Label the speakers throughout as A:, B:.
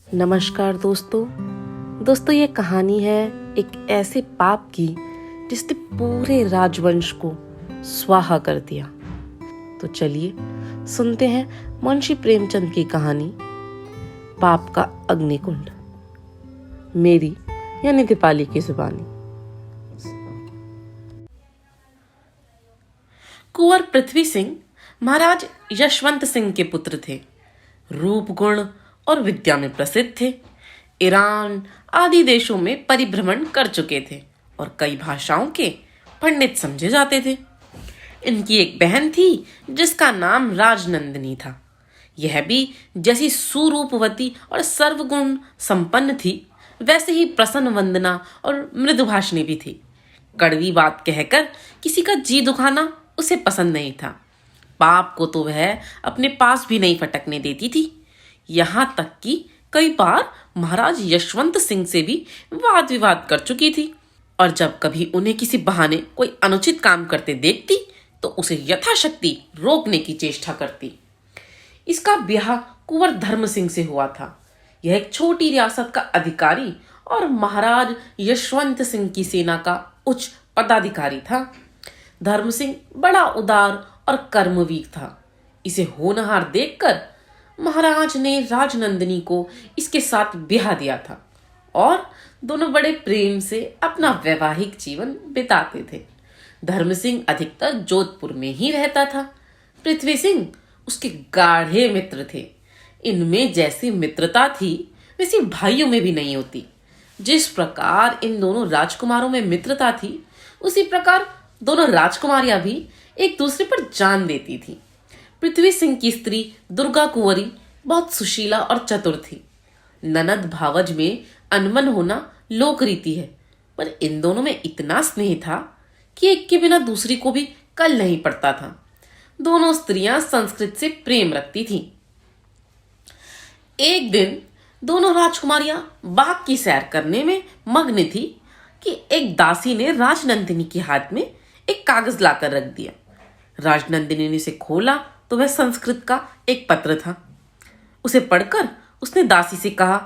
A: नमस्कार दोस्तों ये कहानी है एक ऐसे पाप की जिसने पूरे राजवंश को स्वाहा कर दिया। तो चलिए सुनते हैं मुंशी प्रेमचंद की कहानी पाप का अग्निकुंड, मेरी यानी दीपाली की जुबानी। कुंवर पृथ्वी सिंह महाराज यशवंत सिंह के पुत्र थे। रूप गुण और विद्या में प्रसिद्ध थे। ईरान आदि देशों में परिभ्रमण कर चुके थे और कई भाषाओं के पंडित समझे जाते थे। इनकी एक बहन थी जिसका नाम राजनंदिनी था। यह भी जैसी सुरूपवती और सर्वगुण संपन्न थी, वैसे ही प्रसन्न वंदना और मृदुभाषिणी भी थी। कड़वी बात कहकर किसी का जी दुखाना उसे पसंद नहीं था। पाप को तो वह अपने पास भी नहीं फटकने देती थी। यहाँ तक कि कई बार महाराज यशवंत सिंह से भी वाद विवाद कर चुकी थी, और जब कभी उन्हें किसी बहाने कोई अनुचित काम करते देखती तो उसे यथाशक्ति रोकने की चेष्टा करती। इसका ब्याह कुंवर धर्म सिंह से हुआ था। यह एक छोटी रियासत का अधिकारी और महाराज यशवंत सिंह की सेना का उच्च पदाधिकारी था। धर्म सिंह बड़ा उदार और कर्मवीर था। इसे होनहार देखकर महाराज ने राजनंदिनी को इसके साथ ब्याह दिया था और दोनों बड़े प्रेम से अपना वैवाहिक जीवन बिताते थे। धर्म सिंह अधिकतर जोधपुर में ही रहता था। पृथ्वी सिंह उसके गाढ़े मित्र थे। इनमें जैसी मित्रता थी वैसी भाइयों में भी नहीं होती। जिस प्रकार इन दोनों राजकुमारों में मित्रता थी, उसी प्रकार दोनों राजकुमारियां भी एक दूसरे पर जान देती थी। पृथ्वी सिंह की स्त्री दुर्गा कुंवरी बहुत सुशीला और चतुर थी। ननद भावज में अनबन होना लोक रीति है, पर इन दोनों में इतना स्नेह था कि एक के बिना दूसरी को भी कल नहीं पड़ता था। दोनों स्त्रियां संस्कृत से प्रेम रखती थीं। एक दिन दोनों राजकुमारियां बाग की सैर करने में मग्न थी कि एक दासी ने राजनंदिनी के हाथ में एक कागज लाकर रख दिया। राजनंदिनी ने इसे खोला तो वह संस्कृत का एक पत्र था। उसे पढ़कर उसने दासी से कहा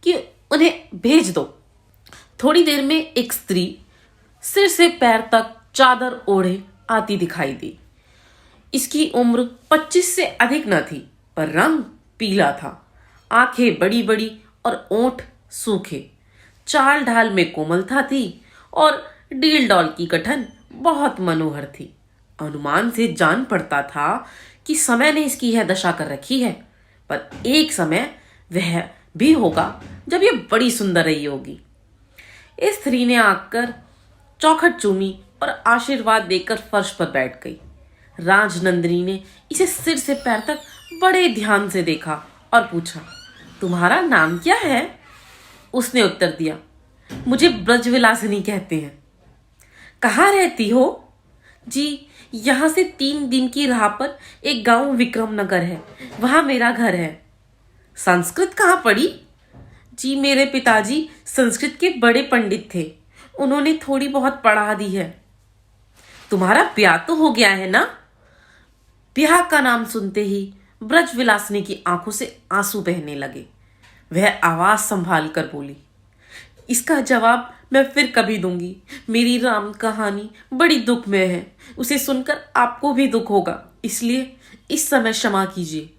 A: कि उन्हें भेज दो। थोड़ी देर में एक स्त्री सिर से पैर तक चादर ओढ़े आती दिखाई दी। इसकी उम्र 25 से अधिक न थी, पर रंग पीला था। आंखें बड़ी बड़ी और ओंठ सूखे। चाल ढाल में कोमलता थी और डील डॉल की गठन बहुत मनोहर थी। अनुमान से जान पड़ता था कि समय ने इसकी यह दशा कर रखी है, पर एक समय वह भी होगा जब यह बड़ी सुंदर रही होगी। इस स्त्री ने आकर चौखट चूमी और आशीर्वाद देकर फर्श पर बैठ गई। राजनंदिनी ने इसे सिर से पैर तक बड़े ध्यान से देखा और पूछा, तुम्हारा नाम क्या है? उसने उत्तर दिया, मुझे ब्रजविलासिनी कहते हैं। कहाँ रहती हो? जी, यहाँ से 3 दिन की राह पर एक गांव विक्रमनगर है, वहां मेरा घर है। संस्कृत कहाँ पढ़ी? जी, मेरे पिताजी संस्कृत के बड़े पंडित थे, उन्होंने थोड़ी बहुत पढ़ा दी है। तुम्हारा ब्याह तो हो गया है ना? ब्याह का नाम सुनते ही ब्रजविलासिनी की आंखों से आंसू बहने लगे। वह आवाज संभाल कर बोली, इसका जवाब मैं फिर कभी दूंगी। मेरी राम कहानी बड़ी दुख में है, उसे सुनकर आपको भी दुख होगा, इसलिए इस समय क्षमा कीजिए।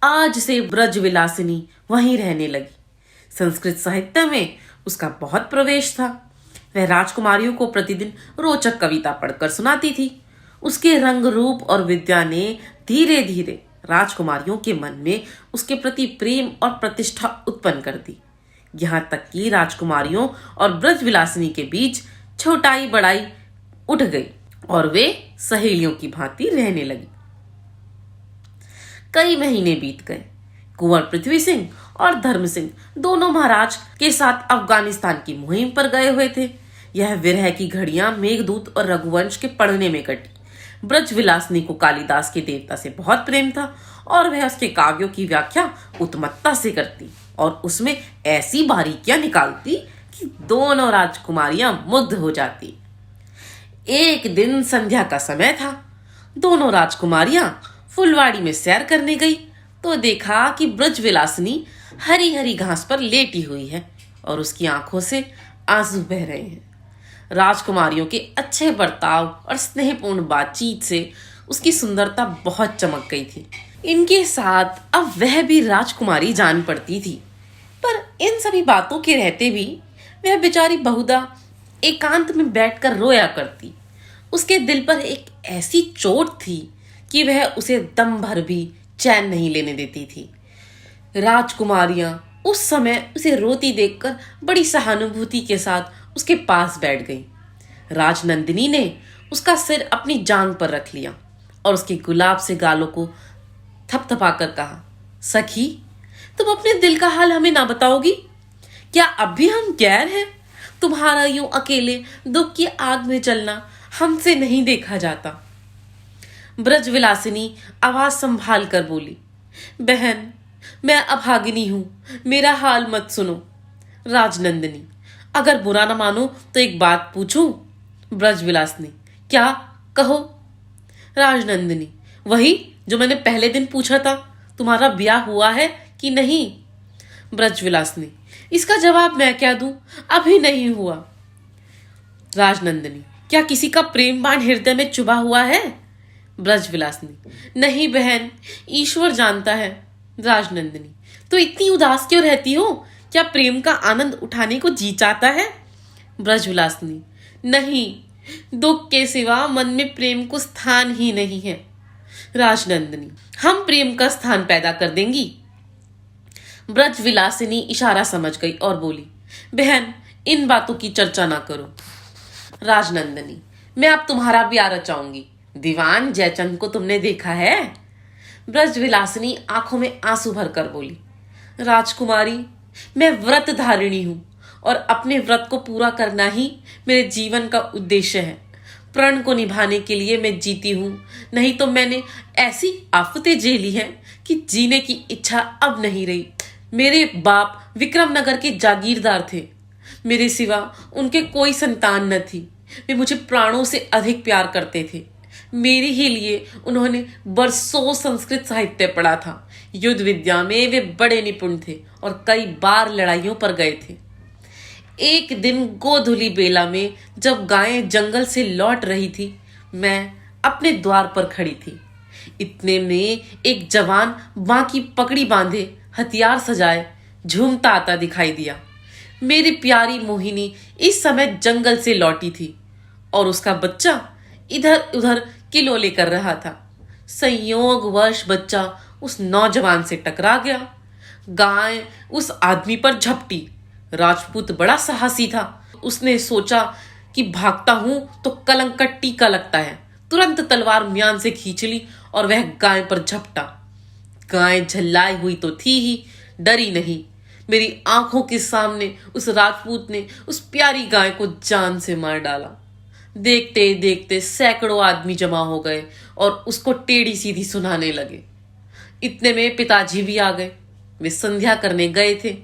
A: आज से ब्रजविलासिनी वहीं रहने लगी। संस्कृत साहित्य में उसका बहुत प्रवेश था। वह राजकुमारियों को प्रतिदिन रोचक कविता पढ़कर सुनाती थी। उसके रंग रूप और विद्या ने धीरे धीरे राजकुमारियों के मन में उसके प्रति प्रेम और प्रतिष्ठा उत्पन्न कर दी। यहाँ तक कि राजकुमारियों और ब्रजविलासिनी के बीच छोटाई बड़ाई उठ गई और वे सहेलियों की भांति रहने लगी। कई महीने बीत गए। कुंवर पृथ्वी सिंह और धर्म सिंह दोनों महाराज के साथ अफगानिस्तान की मुहिम पर गए हुए थे। यह विरह की घड़ियां मेघदूत और रघुवंश के पढ़ने में कटी। ब्रजविलासिनी को कालिदास के देवता से बहुत प्रेम था और वह उसके काव्यों की व्याख्या उत्तमता से करती और उसमें ऐसी बारीकियां निकालती कि दोनों राजकुमारियां मुग्ध हो जाती। एक दिन संध्या का समय था। दोनों राजकुमारियां फुलवाड़ी में सैर करने गई। तो देखा कि ब्रजविलासिनी हरी हरी घास पर लेटी हुई है और उसकी आंखों से आंसू बह रहे हैं। राजकुमारियों के अच्छे बर्ताव और स्नेहपूर्ण बातचीत से उसकी सुंदरता बहुत चमक गई थी। इनके साथ अब वह भी राजकुमारी जान पड़ती थी। पर इन सभी बातों के रहते भी वह बेचारी बहुधा एकांत में बैठकर रोया करती। उसके दिल पर एक ऐसी चोट थी कि वह उसे दम भर भी चैन नहीं लेने देती थी। राजकुमारियां उस समय उसे रोती देखकर बड़ी सहानुभूति के साथ उसके पास बैठ गईं। राजनंदिनी ने उसका सिर अपनी जांग पर रख लिया और उसके गुलाब से गालों को थपथपाकर कहा, सखी, तुम अपने दिल का हाल हमें ना बताओगी? क्या अब भी हम गैर हैं? तुम्हारा यूं अकेले दुख की आग में चलना हमसे नहीं देखा जाता। ब्रजविलासिनी आवाज संभाल कर बोली, बहन, मैं अभागिनी हूं, मेरा हाल मत सुनो। राजनंदिनी, अगर बुरा ना मानो तो एक बात पूछूं? ब्रजविलासिनी, क्या? कहो। राजनंदिनी, वही जो मैंने पहले दिन पूछा था, तुम्हारा ब्याह हुआ है कि नहीं? ब्रजविलासिनी, इसका जवाब मैं क्या दूं, अभी नहीं हुआ। राजनंदिनी, क्या किसी का प्रेम बाण हृदय में चुभा हुआ है? ब्रजविलासिनी, नहीं बहन, ईश्वर जानता है। राजनंदिनी, तो इतनी उदास क्यों रहती हो? क्या प्रेम का आनंद उठाने को जी चाहता है? ब्रजविलासिनी, नहीं, दुख के सिवा मन में प्रेम को स्थान ही नहीं है। राजनंदिनी, हम प्रेम का स्थान पैदा कर देंगी। ब्रजविलासिनी इशारा समझ गई और बोली, बहन, इन बातों की चर्चा ना करो। राजनंदिनी, मैं अब तुम्हारा ब्याह रचाऊंगी। दीवान जयचंद को तुमने देखा है? ब्रजविलासिनी आंखों में आंसू भरकर बोली, राजकुमारी, मैं व्रत धारिणी हूं और अपने व्रत को पूरा करना ही मेरे जीवन का उद्देश्य है। प्रण को निभाने के लिए मैं जीती हूं, नहीं तो मैंने ऐसी आफतें झेली हैं कि जीने की इच्छा अब नहीं रही। मेरे बाप विक्रमनगर के जागीरदार थे। मेरे सिवा उनके कोई संतान न थी। वे मुझे प्राणों से अधिक प्यार करते थे। मेरे ही लिए उन्होंने बरसों संस्कृत साहित्य पढ़ा था। युद्ध विद्या में वे बड़े निपुण थे और कई बार लड़ाइयों पर गए थे। एक दिन गोधुली बेला में जब गायें जंगल से लौट रही थी, मैं अपने द्वार पर खड़ी थी। इतने में एक जवान बांकी पगड़ी बांधे, हथियार सजाए, झूमता आता दिखाई दिया। मेरी प्यारी मोहिनी इस समय जंगल से लौटी थी और उसका बच्चा इधर उधर किलोले कर रहा था। संयोगवश बच्चा उस नौजवान से टकरा गया। गाय उस आदमी पर झपटी। राजपूत बड़ा साहसी था। उसने सोचा कि भागता हूं तो कलंक का टीका लगता है। तुरंत तलवार म्यान से खींच ली और वह गाय पर झपटा। गाय झल्लाई हुई तो थी ही, डरी नहीं। मेरी आंखों के सामने उस राजपूत ने उस प्यारी गाय को जान से मार डाला। देखते देखते सैकड़ों आदमी जमा हो गए और उसको टेढ़ी सीधी सुनाने लगे। इतने में पिताजी भी आ गए। वे संध्या करने गए थे।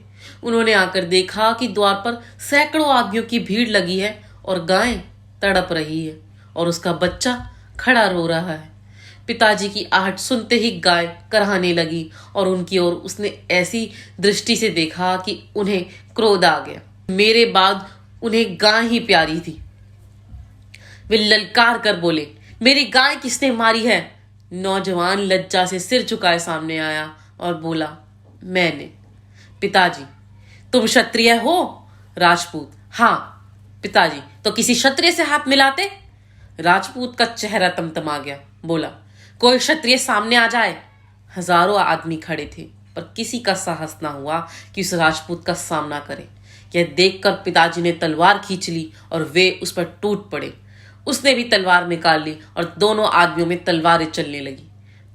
A: उन्होंने आकर देखा कि द्वार पर सैकड़ों आदमियों की भीड़ लगी है और गाय तड़प रही है और उसका बच्चा खड़ा रो रहा है। पिताजी की आहट सुनते ही गाय कराहने लगी और उनकी ओर उसने ऐसी दृष्टि से देखा कि उन्हें क्रोध आ गया। मेरे बाद उन्हें गाय ही प्यारी थी। वे ललकार कर बोले, मेरी गाय किसने मारी है? नौजवान लज्जा से सिर झुकाए सामने आया और बोला, मैंने। पिताजी, तुम क्षत्रिय हो? राजपूत, हाँ। पिताजी, तो किसी क्षत्रिय से हाथ मिलाते? राजपूत का चेहरा तमतमा गया। बोला, कोई क्षत्रिय सामने आ जाए। हजारों आदमी खड़े थे पर किसी का साहस ना हुआ कि उस राजपूत का सामना करे। यह देखकर पिताजी ने तलवार खींच ली और वे उस पर टूट पड़े। उसने भी तलवार निकाल ली और दोनों आदमियों में तलवारें चलने लगी।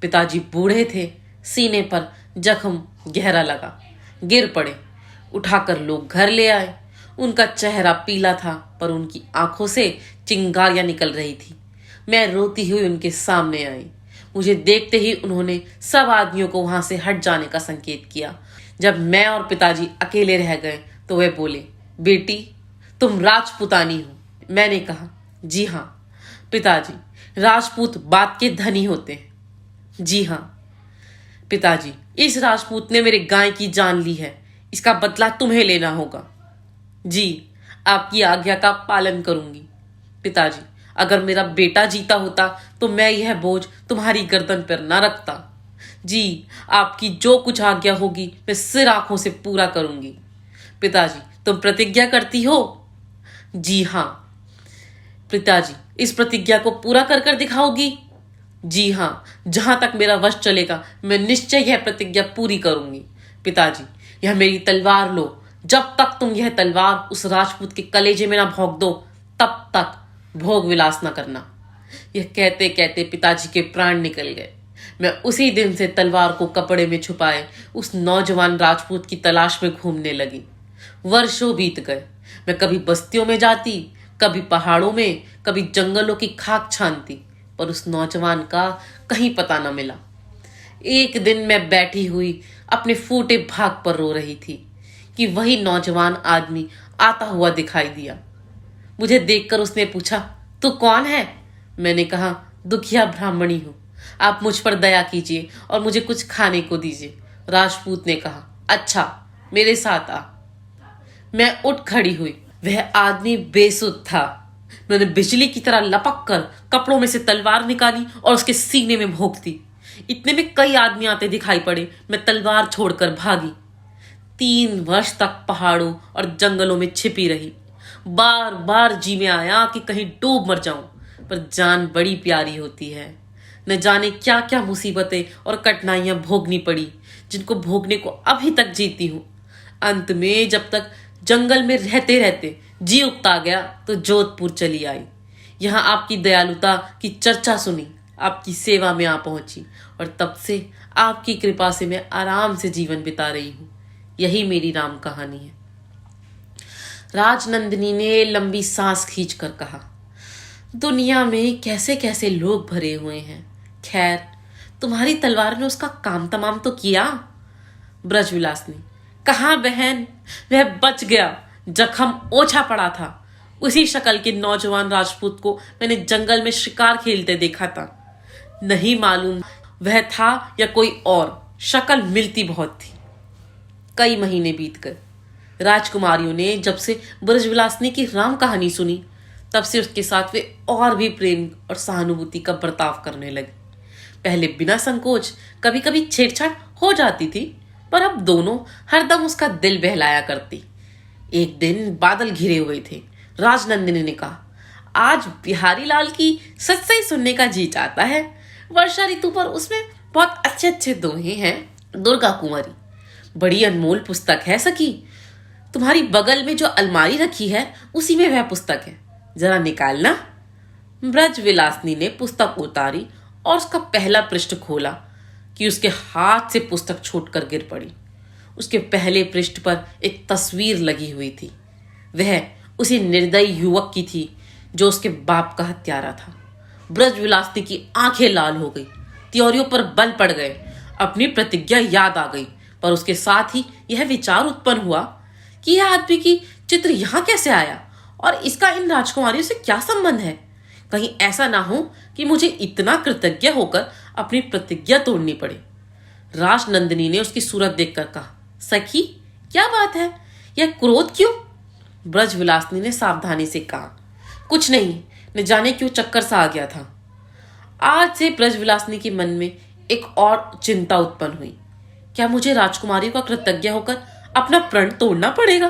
A: पिताजी बूढ़े थे, सीने पर जख्म गहरा लगा, गिर पड़े। उठाकर लोग घर ले आए। उनका चेहरा पीला था पर उनकी आंखों से चिंगारियां निकल रही थी। मैं रोती हुई उनके सामने आई। मुझे देखते ही उन्होंने सब आदमियों को वहां से हट जाने का संकेत किया। जब मैं और पिताजी अकेले रह गए तो वे बोले, बेटी, तुम राजपुतानी हो? मैंने कहा, जी हाँ। पिताजी, राजपूत बात के धनी होते हैं। जी हाँ। पिताजी, इस राजपूत ने मेरे गाय की जान ली है, इसका बदला तुम्हें लेना होगा। जी, आपकी आज्ञा का पालन करूंगी। पिताजी, अगर मेरा बेटा जीता होता तो मैं यह बोझ तुम्हारी गर्दन पर ना रखता। जी, आपकी जो कुछ आज्ञा होगी मैं सिर आंखों से पूरा करूंगी। पिताजी, तुम प्रतिज्ञा करती हो? जी हाँ। पिताजी, इस प्रतिज्ञा को पूरा कर कर दिखाओगी? जी हाँ, जहां तक मेरा वश चलेगा मैं निश्चय यह प्रतिज्ञा पूरी करूंगी। पिताजी, यह मेरी तलवार लो, जब तक तुम यह तलवार उस राजपूत के कलेजे में ना भोंक दो तब तक भोग विलास न करना। यह कहते कहते पिताजी के प्राण निकल गए। मैं उसी दिन से तलवार को कपड़े में छुपाए उस नौजवान राजपूत की तलाश में घूमने लगी। वर्षों बीत गए। मैं कभी बस्तियों में जाती, कभी पहाड़ों में, कभी जंगलों की खाक छानती, पर उस नौजवान का कहीं पता न मिला। एक दिन मैं बैठी हुई अपने फूटे भाग पर रो रही थी कि वही नौजवान आदमी आता हुआ दिखाई दिया। मुझे देखकर उसने पूछा, तू कौन है? मैंने कहा, दुखिया ब्राह्मणी हूं, आप मुझ पर दया कीजिए और मुझे कुछ खाने को दीजिए। राजपूत ने कहा, अच्छा, मेरे साथ आ। मैं उठ खड़ी हुई। वह आदमी बेसुध था। मैंने बिजली की तरह लपक कर कपड़ों में से तलवार निकाली और उसके सीने में भोंक दी। इतने में कई आदमी आते दिखाई पड़े। मैं तलवार छोड़कर भागी। 3 वर्ष तक पहाड़ों और जंगलों में छिपी रही। बार बार जी में आया कि कहीं डूब मर जाऊं, पर जान बड़ी प्यारी होती है। न जाने क्या क्या मुसीबतें और कठिनाइयां भोगनी पड़ी, जिनको भोगने को अभी तक जीती हूं। अंत में जब तक जंगल में रहते रहते जी उकता गया तो जोधपुर चली आई। यहाँ आपकी दयालुता की चर्चा सुनी, आपकी सेवा में आ पहुंची और तब से आपकी कृपा से मैं आराम से जीवन बिता रही हूँ। यही मेरी राम कहानी है। राजनंदिनी ने लंबी सांस खींचकर कहा, दुनिया में कैसे कैसे लोग भरे हुए हैं। खैर, तुम्हारी तलवार ने उसका काम तमाम तो किया। ब्रजविलास ने कहा, बहन, वह बच गया। जख्म ओछा पड़ा था। उसी शक्ल के नौजवान राजपूत को मैंने जंगल में शिकार खेलते देखा था। नहीं मालूम वह था या कोई और, शक्ल मिलती बहुत थी। कई महीने बीत गए। राजकुमारियों ने जब से ब्रजविलासिनी की राम कहानी सुनी तब से उसके साथ वे और भी प्रेम और सहानुभूति का बर्ताव करने लगे। पहले बिना संकोच कभी कभी छेड़छाड़ हो जाती थी, पर अब दोनों हरदम उसका दिल बहलाया करती। एक दिन बादल घिरे हुए थे। राजनंदिनी ने कहा, आज बिहारी लाल की सच सही सुनने का जी चाहता है। वर्षा ऋतु पर उसमें बहुत अच्छे अच्छे दोहे हैं। दुर्गा कुंवरी बड़ी अनमोल पुस्तक है सखी। तुम्हारी बगल में जो अलमारी रखी है उसी में वह पुस्तक है, जरा निकालना। ब्रजविलासिनी ने पुस्तक उतारी और उसका पहला पृष्ठ खोला कि उसके हाथ से पुस्तक छूटकर गिर पड़ी। उसके पहले पृष्ठ पर एक तस्वीर लगी हुई थी। वह उसी निर्दयी युवक की थी जो उसके बाप का हत्यारा था। ब्रजविलासिनी की आंखें लाल हो गई, त्योरियों पर बल पड़ गए। अपनी प्रतिज्ञा याद आ गई, पर उसके साथ ही यह विचार उत्पन्न हुआ कि यह आदमी की चित्र यहाँ कैसे आया और इसका इन राजकुमारियों से क्या संबंध है। कहीं ऐसा ना हो कि मुझे इतना कृतज्ञ होकर अपनी प्रतिज्ञा तोड़नी पड़े। राजनंदिनी ने उसकी सूरत देखकर कहा, सखी, क्या बात है, यह क्रोध क्यों? ब्रजविलासिनी ने सावधानी से कहा, कुछ नहीं, न जाने क्यों चक्कर सा आ गया था। आज से ब्रजविलासिनी के मन में एक और चिंता उत्पन्न हुई। क्या मुझे राजकुमारियों का कृतज्ञ होकर अपना प्रण तोड़ना पड़ेगा?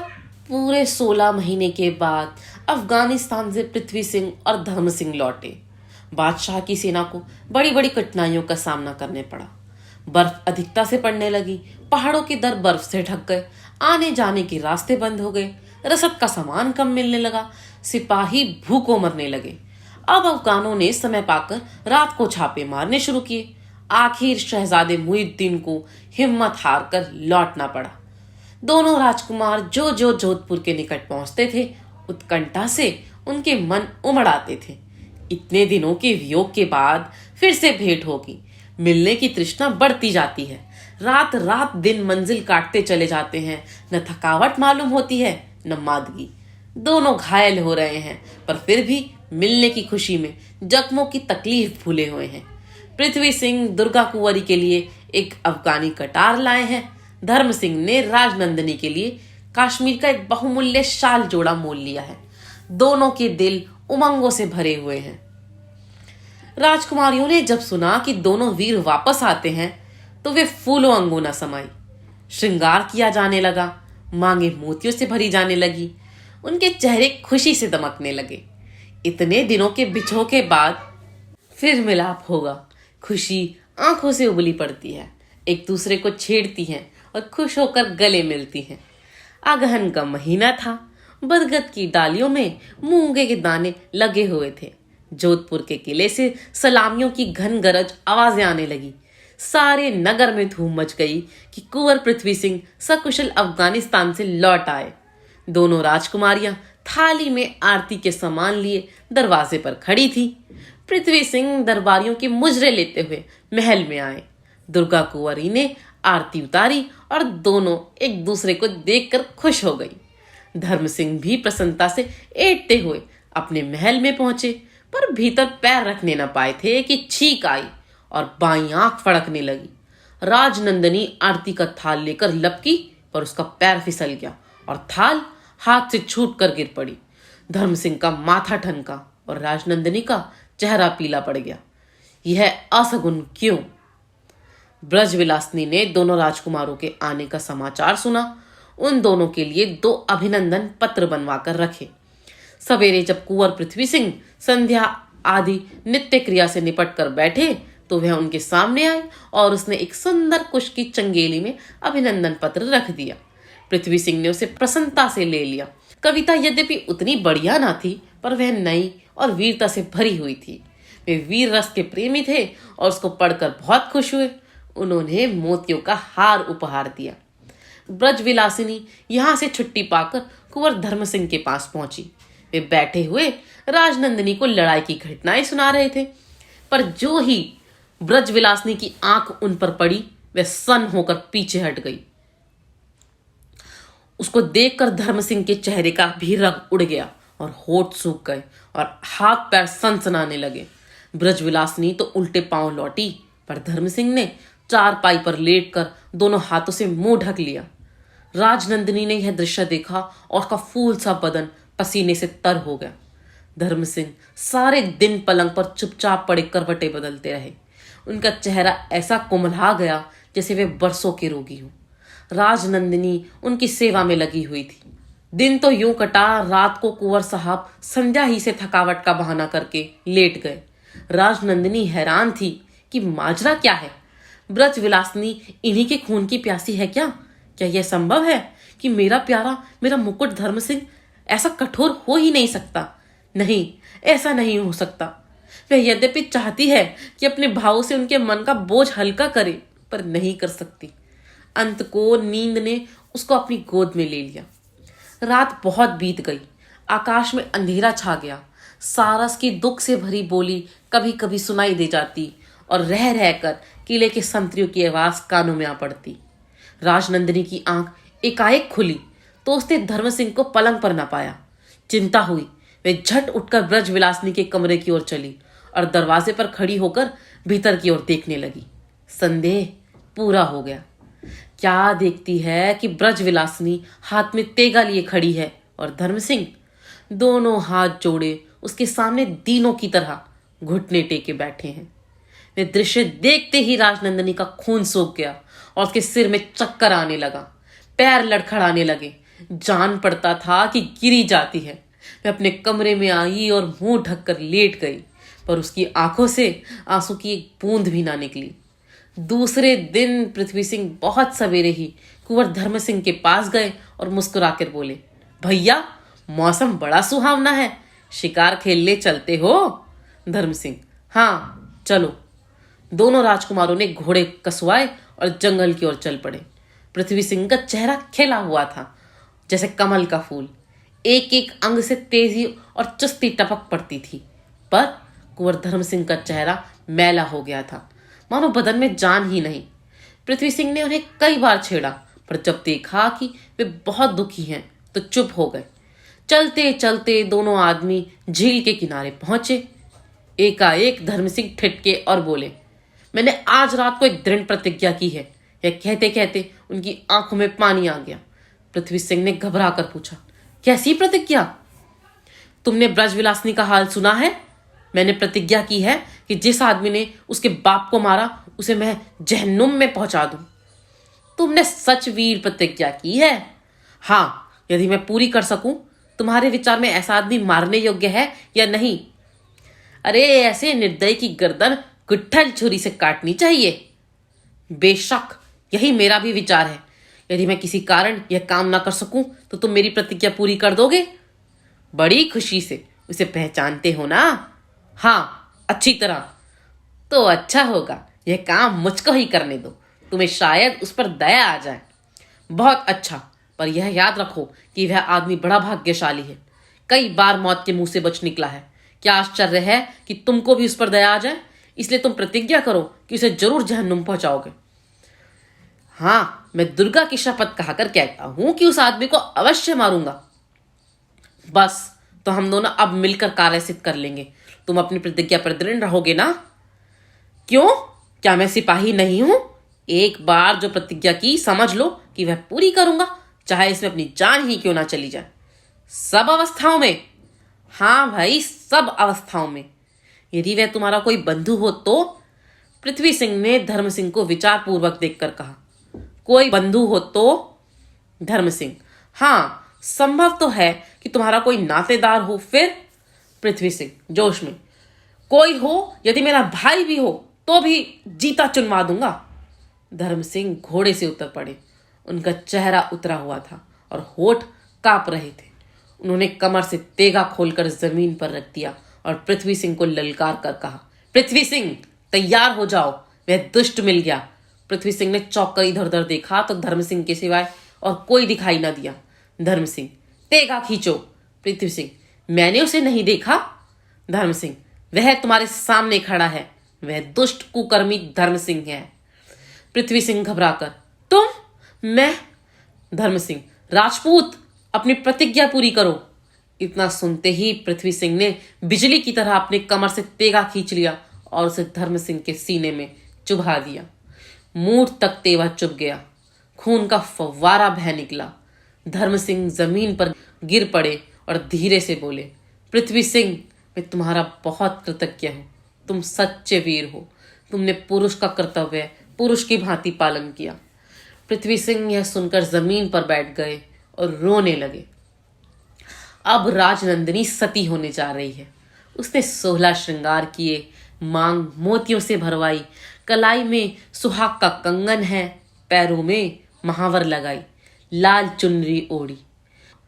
A: पूरे 16 महीने के बाद अफगानिस्तान से पृथ्वी सिंह और धर्म सिंह लौटे। बादशाह की सेना को बड़ी बड़ी कठिनाइयों का सामना करने पड़ा। बर्फ अधिकता से पड़ने लगी। पहाड़ों के दर बर्फ से ढक गए। आने जाने के रास्ते बंद हो गए। रसद का सामान कम मिलने लगा। सिपाही भूखों मरने लगे। अब अफगानों ने समय पाकर रात को छापे मारने शुरू किए। आखिर शहजादे मुइनुद्दीन को हिम्मत हार कर लौटना पड़ा। दोनों राजकुमार जो जो जोधपुर के निकट पहुंचते थे, उत्कंठा से उनके मन उमड़ आते थे। इतने दिनों के वियोग के बाद फिर से भेंट होगी। मिलने की तृष्णा बढ़ती जाती है। रात रात दिन मंजिल काटते चले जाते हैं। न थकावट मालूम होती है, न मादगी। दोनों घायल हो रहे हैं, पर फिर भी मिलने की खुशी में जख्मों की तकलीफ भूले हुए हैं। पृथ्वी सिंह दुर्गा कुंवरी के लिए एक अफगानी कटार लाए हैं। धर्म सिंह ने राजनंदिनी के लिए कश्मीर का एक बहुमूल्य शाल जोड़ा मोल लिया है। दोनों के दिल उमंगों से भरे हुए हैं। राजकुमारियों ने जब सुना कि दोनों वीर वापस आते हैं तो वे फूलों अंगों न समाई। श्रृंगार किया जाने लगा, मांगे मोतियों से भरी जाने लगी, उनके चेहरे खुशी से दमकने लगे। इतने दिनों के बिछोह के बाद फिर मिलाप होगा। खुशी आंखों से उबली पड़ती है, एक दूसरे को छेड़ती हैं और खुश होकर गले मिलती हैं। अगहन का महीना था। बरगद की डालियों में मूंगे के दाने लगे हुए थे। जोधपुर के किले से सलामियों की घन गरज आवाजें आने लगी। सारे नगर में धूम मच गई कि कुंवर पृथ्वी सिंह सकुशल अफगानिस्तान से लौट आए। दोनों राजकुमारियां थाली में आरती के सामान लिए दरवाजे पर खड़ी थी। पृथ्वी सिंह दरबारियों की मुजरे लेते हुए महल में आए। दुर्गा कुंवरी ने आरती उतारी और दोनों एक दूसरे को देखकर खुश हो गई। धर्म सिंह भी प्रसन्नता से ऐंठते हुए अपने महल में पहुंचे, पर भीतर पैर रखने न पाए थे कि छींक आई और बाईं आंख फड़कने लगी। राजनंदिनी आरती का थाल लेकर लपकी, पर उसका पैर फिसल गया और थाल हाथ से छूट कर गिर पड़ी। धर्म सिंह का माथा ठनका और राजनंदिनी का चेहरा पीला पड़ गया। यह असगुन क्यों? ब्रजविलासिनी ने दोनों राजकुमारों के आने का समाचार सुना। उन दोनों के लिए 2 अभिनंदन पत्र बनवाकर रखे। सवेरे जब कुंवर पृथ्वी सिंह संध्या आदि नित्य क्रिया से निपट कर बैठे तो वह उनके सामने आए और उसने एक सुंदर कुश की चंगेली में अभिनंदन पत्र रख दिया। पृथ्वी सिंह ने उसे प्रसन्नता से ले लिया। कविता यद्यपि उतनी बढ़िया ना थी, पर वह नई और वीरता से भरी हुई थी। वे वीर रस के प्रेमी थे और उसको पढ़कर बहुत खुश हुए। उन्होंने मोतियों का हार उपहार दिया। ब्रजविलासिनी यहाँ से छुट्टी पाकर कुंवर धर्म सिंह के पास पहुंची। वे बैठे हुए राजनंदिनी को लड़ाई की घटनाएं सुना रहे थे, पर जो ही ब्रजविलासिनी की आंख उन पर पड़ी, वे सन्न होकर पीछे हट गई। उसको देखकर धर्म सिंह के चेहरे का भी रंग उड़ गया और होठ सूख गए और हाथ पैर सनसनाने लगे। ब्रजविलासिनी तो उल्टे पांव लौटी, पर धर्म सिंह ने चारपाई पर लेटकर दोनों हाथों से मुंह ढक लिया। राजनंदिनी ने यह दृश्य देखा और उसका फूल सा बदन पसीने से तर हो गया। धर्म सिंह सारे दिन पलंग पर चुपचाप पड़े करवटें बदलते रहे। उनका चेहरा ऐसा कुमला गया जैसे वे बरसों के रोगी हों। राजनंदिनी उनकी सेवा में लगी हुई थी। दिन तो यूं कटा, रात को कुंवर साहब संध्या ही से थकावट का बहाना करके लेट गए। राजनंदिनी हैरान थी कि माजरा क्या है। ब्रजविलासिनी इन्हीं के खून की प्यासी है क्या? क्या यह संभव है कि मेरा प्यारा, मेरा मुकुट धर्म सिंह ऐसा कठोर हो ही नहीं सकता? नहीं, ऐसा नहीं हो सकता। वह यद्यपि चाहती है कि अपने भावों से उनके मन का बोझ हल्का करे, पर नहीं कर सकती। अंत को नींद ने उसको अपनी गोद में ले लिया। रात बहुत बीत गई। आकाश में अंधेरा छा गया। सारस की दुख से भरी बोली कभी कभी सुनाई दे जाती और रह रहकर किले के संतरियों की आवाज कानों में आ पड़ती। राजनंदिनी की आंख एकाएक खुली तो उसने धर्म सिंह को पलंग पर न पाया। चिंता हुई। वे झट उठकर ब्रजविलासिनी के कमरे की ओर चली और दरवाजे पर खड़ी होकर भीतर की ओर देखने लगी। संदेह पूरा हो गया। क्या देखती है कि ब्रजविलासिनी हाथ में तेगा लिए खड़ी है और धर्म सिंह दोनों हाथ जोड़े उसके सामने दीनों की तरह घुटने टेके बैठे हैं। वे दृश्य देखते ही राजनंदिनी का खून सूख गया और उसके सिर में चक्कर आने लगा, पैर लड़खड़ाने लगे। जान पड़ता था कि गिरी जाती है। वह अपने कमरे में आई और मुंह ढककर लेट गई, पर उसकी आंखों से आंसू की एक बूंद भी ना निकली। दूसरे दिन पृथ्वी सिंह बहुत सवेरे ही कुंवर धर्म सिंह के पास गए और मुस्कुराकर बोले, भैया मौसम बड़ा सुहावना है, शिकार खेलने चलते हो? धर्म सिंह, हाँ चलो। दोनों राजकुमारों ने घोड़े कसवाए और जंगल की ओर चल पड़े। पृथ्वी सिंह का चेहरा खिला हुआ था जैसे कमल का फूल। एक एक अंग से तेजी और चुस्ती टपक पड़ती थी, पर कुंवर धर्म सिंह का चेहरा मैला हो गया था, मानो बदन में जान ही नहीं। पृथ्वी सिंह ने उन्हें कई बार छेड़ा, पर जब देखा कि वे बहुत दुखी हैं तो चुप हो गए। चलते चलते दोनों आदमी झील के किनारे पहुंचे। एकाएक धर्म सिंह ठिठके और बोले, मैंने आज रात को एक दृढ़ प्रतिज्ञा की है। यह कहते कहते उनकी आंखों में पानी आ गया। पृथ्वी सिंह ने घबरा कर पूछा, कैसी प्रतिज्ञा? तुमने ब्रजविलासिनी का हाल सुना है? मैंने प्रतिज्ञा की है कि जिस आदमी ने उसके बाप को मारा उसे मैं जहन्नुम में पहुंचा दूं। तुमने सच वीर प्रतिज्ञा की है? हाँ, यदि मैं पूरी कर सकूं। तुम्हारे विचार में ऐसा आदमी मारने योग्य है या नहीं? अरे, ऐसे निर्दयी की गर्दन गुट्ठल छुरी से काटनी चाहिए। बेशक, यही मेरा भी विचार है। यदि मैं किसी कारण यह काम ना कर सकूं तो तुम मेरी प्रतिज्ञा पूरी कर दोगे? बड़ी खुशी से। उसे पहचानते हो ना? हाँ, अच्छी तरह। तो अच्छा होगा, यह काम मुझको ही करने दो। तुम्हें शायद उस पर दया आ जाए। बहुत अच्छा, पर यह याद रखो कि वह आदमी बड़ा भाग्यशाली है। कई बार मौत के मुंह से बच निकला है। क्या आश्चर्य है कि तुमको भी उस पर दया आ जाए। इसलिए तुम प्रतिज्ञा करो कि उसे जरूर जहन्नुम पहुंचाओगे। हाँ, मैं दुर्गा की शपथ खाकर कहता हूं कि उस आदमी को अवश्य मारूंगा। बस, तो हम दोनों अब मिलकर कार्य सिद्ध कर लेंगे। तुम अपनी प्रतिज्ञा पर दृढ़ रहोगे ना? क्यों? क्या मैं सिपाही नहीं हूं? एक बार जो प्रतिज्ञा की, समझ लो कि वह पूरी करूंगा, चाहे इसमें अपनी जान ही क्यों ना चली जाए। सब अवस्थाओं में? हाँ भाई, सब अवस्थाओं में। यदि वह तुम्हारा कोई बंधु हो तो? पृथ्वी सिंह ने धर्म सिंह को विचार पूर्वक देखकर कहा। कोई बंधु हो तो? धर्म सिंह, हाँ, संभव तो है कि तुम्हारा कोई नातेदार हो। फिर? पृथ्वी सिंह जोश में, कोई हो, यदि मेरा भाई भी हो तो भी जीता चुनवा दूंगा। धर्म सिंह घोड़े से उतर पड़े। उनका चेहरा उतरा हुआ था और होठ कांप रहे थे। उन्होंने कमर से तेगा खोलकर जमीन पर रख दिया और पृथ्वी सिंह को ललकार कर कहा, पृथ्वी सिंह, तैयार हो जाओ, वह दुष्ट मिल गया। पृथ्वी सिंह ने चौंक कर इधर उधर देखा तो धर्म सिंह के सिवाय और कोई दिखाई न दिया। धर्म सिंह, तेगा खींचो। पृथ्वी सिंह, मैंने उसे नहीं देखा। धर्म सिंह, वह तुम्हारे सामने खड़ा है। वह दुष्ट कुकर्मी धर्म सिंह है। पृथ्वी सिंह घबराकर, तुम? मैं? धर्म सिंह, राजपूत, अपनी प्रतिज्ञा पूरी करो। इतना सुनते ही पृथ्वी सिंह ने बिजली की तरह अपने कमर से तेगा खींच लिया और उसे धर्म सिंह के सीने में चुभा दिया। मूठ तक तेवा चुभ गया। खून का फव्वारा बह निकला। धर्म सिंह जमीन पर गिर पड़े और धीरे से बोले, पृथ्वी सिंह, मैं तुम्हारा बहुत कृतज्ञ हूं। तुम सच्चे वीर हो। तुमने पुरुष का कर्तव्य पुरुष की भांति पालन किया। पृथ्वी सिंह यह सुनकर जमीन पर बैठ गए और रोने लगे। अब राजनंदिनी सती होने जा रही है। उसने 16 श्रृंगार किए, मांग मोतियों से भरवाई, कलाई में सुहाग का कंगन है, पैरों में महावर लगाई, लाल चुनरी ओढ़ी।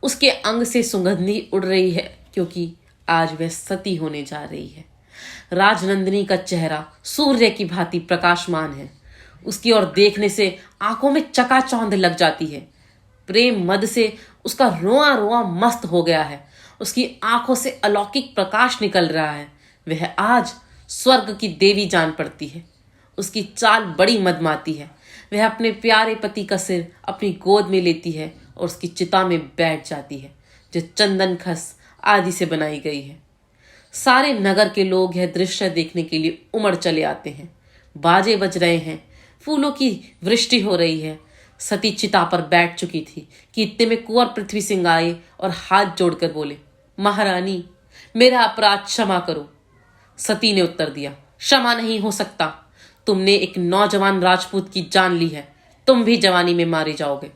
A: उसके अंग से सुगंधी उड़ रही है क्योंकि आज वह सती होने जा रही है। राजनंदिनी का चेहरा सूर्य की भांति प्रकाशमान है। उसकी ओर देखने से आंखों में चकाचौंध लग जाती है। प्रेम मद से उसका रोआ रोआ मस्त हो गया है। उसकी आंखों से अलौकिक प्रकाश निकल रहा है। वह आज स्वर्ग की देवी जान पड़ती है। उसकी चाल बड़ी मदमाती है। वह अपने प्यारे पति का सिर अपनी गोद में लेती है और उसकी चिता में बैठ जाती है जो चंदन खस आदि से बनाई गई है। सारे नगर के लोग यह दृश्य देखने के लिए उमड़ चले आते हैं। बाजे बज रहे हैं, फूलों की वृष्टि हो रही है। सती चिता पर बैठ चुकी थी कि इतने में कुंवर पृथ्वी सिंह आए और हाथ जोड़कर बोले, महारानी, मेरा अपराध क्षमा करो। सती ने उत्तर दिया, क्षमा नहीं हो सकता। तुमने एक नौजवान राजपूत की जान ली है। तुम भी जवानी में मारे जाओगे।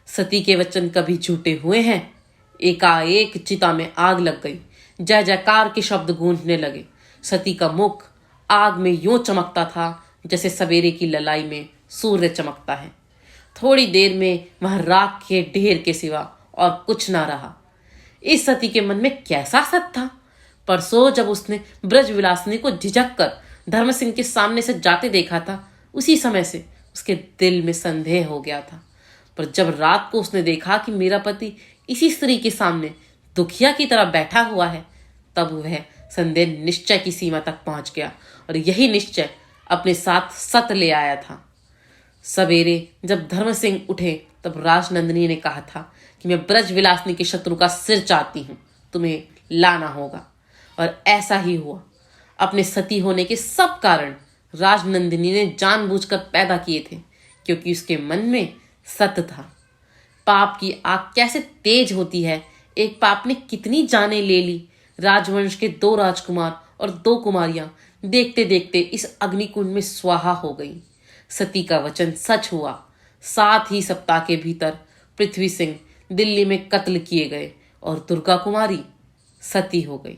A: सती के वचन कभी झूठे हुए हैं? एकाएक चिता में आग लग गई। जय जयकार के शब्द गूंजने लगे। सती का मुख आग में यूं चमकता था जैसे सवेरे की ललाई में सूर्य चमकता है। थोड़ी देर में वह राख के ढेर के सिवा और कुछ ना रहा। इस सती के मन में कैसा सत था? परसों जब उसने ब्रजविलासिनी को झिझक कर धर्म सिंह के सामने से जाते देखा था, उसी समय से उसके दिल में संदेह हो गया था। पर जब रात को उसने देखा कि मेरा पति इसी स्त्री के सामने दुखिया की तरह बैठा हुआ है, तब वह संदेह निश्चय की सीमा तक पहुंच गया और यही निश्चय अपने साथ सत ले आया था। सवेरे जब धर्म सिंह उठे तब राजनंदिनी ने कहा था कि मैं ब्रजविलासिनी के शत्रु का सिर चाहती हूं, तुम्हें लाना होगा। और ऐसा ही हुआ। अपने सती होने के सब कारण राजनंदिनी ने जानबूझकर पैदा किए थे, क्योंकि उसके मन में सत्य था। पाप की आग कैसे तेज होती है, एक पाप ने कितनी जानें ले ली। राजवंश के 2 राजकुमार और 2 कुमारियां देखते देखते इस अग्निकुंड में स्वाहा हो गई। सती का वचन सच हुआ। 7 ही सप्ताह के भीतर पृथ्वी सिंह दिल्ली में कत्ल किए गए और दुर्गा कुमारी सती हो गई।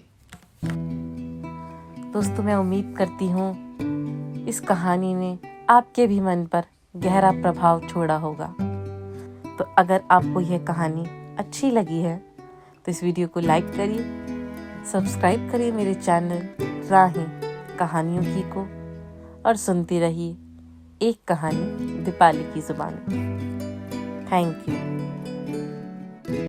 B: दोस्तों, मैं उम्मीद करती हूँ इस कहानी ने आपके भी मन पर गहरा प्रभाव छोड़ा होगा। तो अगर आपको यह कहानी अच्छी लगी है तो इस वीडियो को लाइक करिए, सब्सक्राइब करिए मेरे चैनल राहें कहानियों की को, और सुनते रहिए एक कहानी दीपाली की जुबान में। Thank you.